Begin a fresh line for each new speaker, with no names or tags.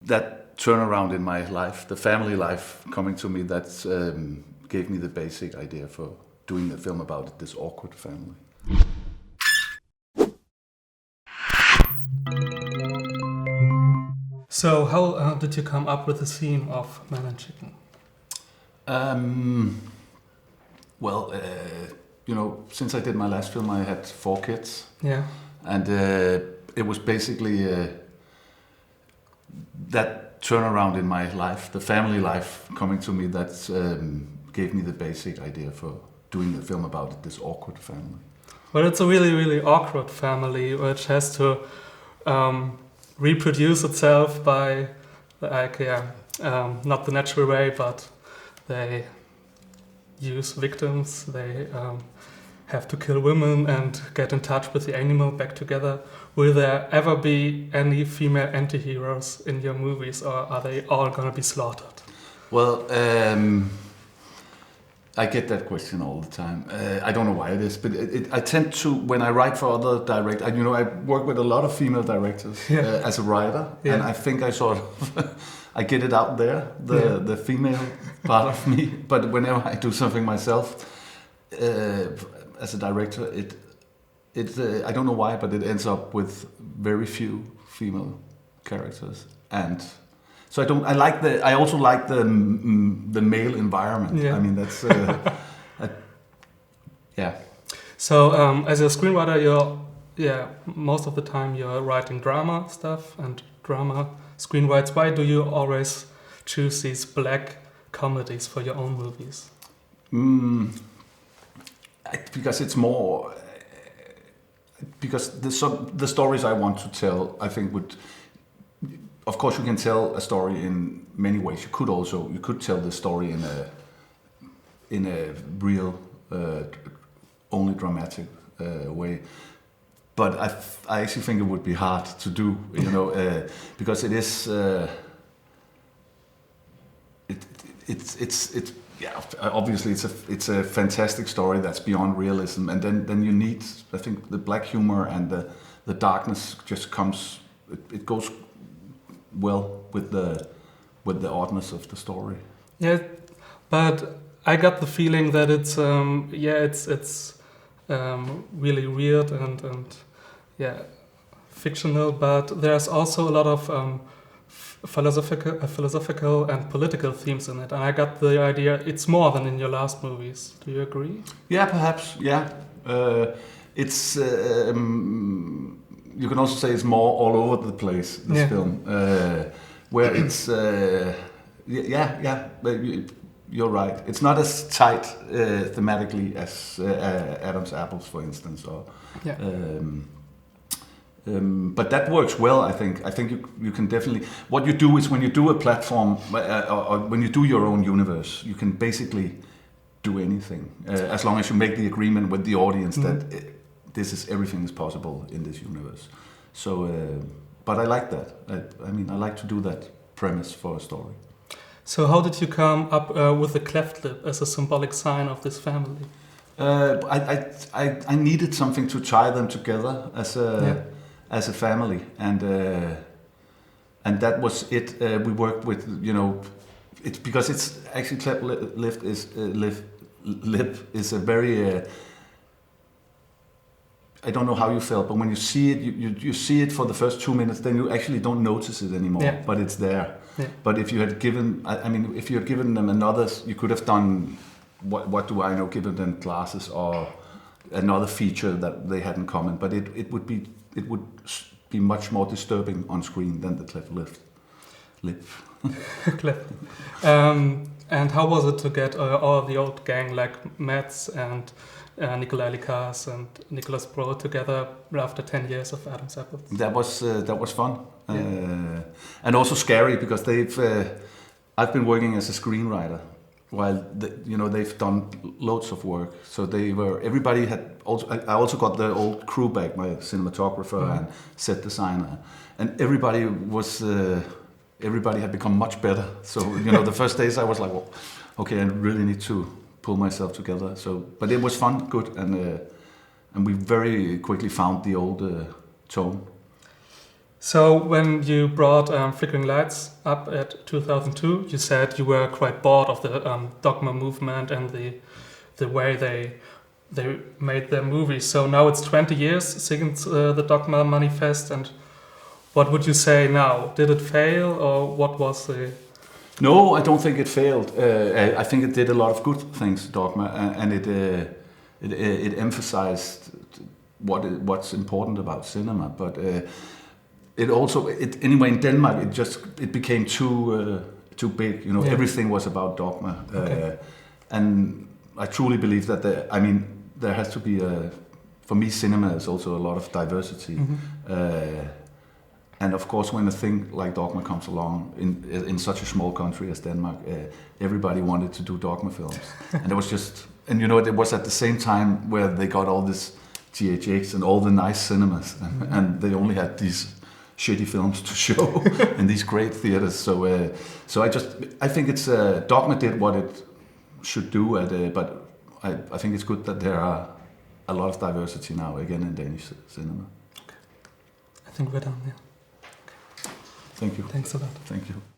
that turnaround in my life, the family life coming to me, that gave me the basic idea for doing a film about it, this awkward family.
So how did you come up with the theme of Men&Chicken?
Since I did my last film, I had 4 kids.
Yeah.
And it was basically that turnaround in my life, the family life coming to me, that gave me the basic idea for doing the film about it, this awkward family.
Well, it's a really, really awkward family which has to reproduce itself by, not the natural way, but they use victims, they have to kill women and get in touch with the animal back together. Will there ever be any female antiheroes in your movies, or are they all gonna be slaughtered?
Well, I get that question all the time. I don't know why it is, but I tend to, when I write for other directors, I work with a lot of female directors as a writer, and I think I sort of, I get it out there, the female part of me. But whenever I do something myself, as a director, I don't know why, but it ends up with very few female characters, and so I also like the male environment.
Yeah.
I mean, that's yeah.
So as a screenwriter, most of the time you're writing drama stuff and drama screenwrites. Why do you always choose these black comedies for your own movies?
Because it's more. Because the stories I want to tell, I think would. Of course, you can tell a story in many ways. You could tell the story in a real, only dramatic way. But I actually think it would be hard to do, because it is. Obviously it's a fantastic story that's beyond realism, and then you need, I think, the black humor and the darkness just comes. It goes well with the oddness of the story.
Yeah, but I got the feeling that it's really weird and fictional, but there's also a lot of philosophical and political themes in it, and I got the idea it's more than in your last movies. Do you agree?
Yeah, perhaps. Yeah, it's. You can also say it's more all over the place, this film, where it's, but you're right. It's not as tight thematically as Adam's Apples, for instance. But that works well, I think. I think you can definitely... What you do is when you do a platform, or when you do your own universe, you can basically do anything, as long as you make the agreement with the audience that... everything is possible in this universe. So, but I like that. I like to do that premise for a story.
So how did you come up with the cleft lip as a symbolic sign of this family?
I needed something to tie them together as a family, and that was it. We worked with, it's because it's actually cleft lip is a very... I don't know how you felt, but when you see it, you see it for the first 2 minutes, then you actually don't notice it anymore. But it's there. Yeah. But if you had given, if you had given them another, you could have done what do I know, given them glasses or another feature that they had in common. But it would be much more disturbing on screen than the cleft lip.
Cleft. And how was it to get all the old gang like Mads and Nikolai Likas and Nicholas Bro together after 10 years of Adam's Apples? That was fun,
and also scary because I've been working as a screenwriter while they've done loads of work. So everybody had also. I also got the old crew back, my cinematographer and set designer, and everybody had become much better. So the first days I was like, well, okay, I really need to pull myself together. So, but it was fun, good, and we very quickly found the old tone.
So when you brought Flickering Lights up at 2002, you said you were quite bored of the dogma movement and the way they made their movies. So now it's 20 years since the Dogma Manifest, and what would you say now? Did it fail, or what was the...
No, I don't think it failed. I think it did a lot of good things, Dogma, and it emphasized what's important about cinema. But it also, anyway, in Denmark, it became too big. You know, everything was about Dogma, and I truly believe that there has to be for me, cinema is also a lot of diversity. And of course, when a thing like Dogma comes along in such a small country as Denmark, everybody wanted to do Dogma films. And it was just, and you know, it was at the same time where they got all this GHX and all the nice cinemas, and they only had these shitty films to show in these great theaters. So I think it's Dogma did what it should do, but I think it's good that there are a lot of diversity now again in Danish cinema.
Okay. I think we're done. Yeah.
Thank you.
Thanks a lot.
Thank you.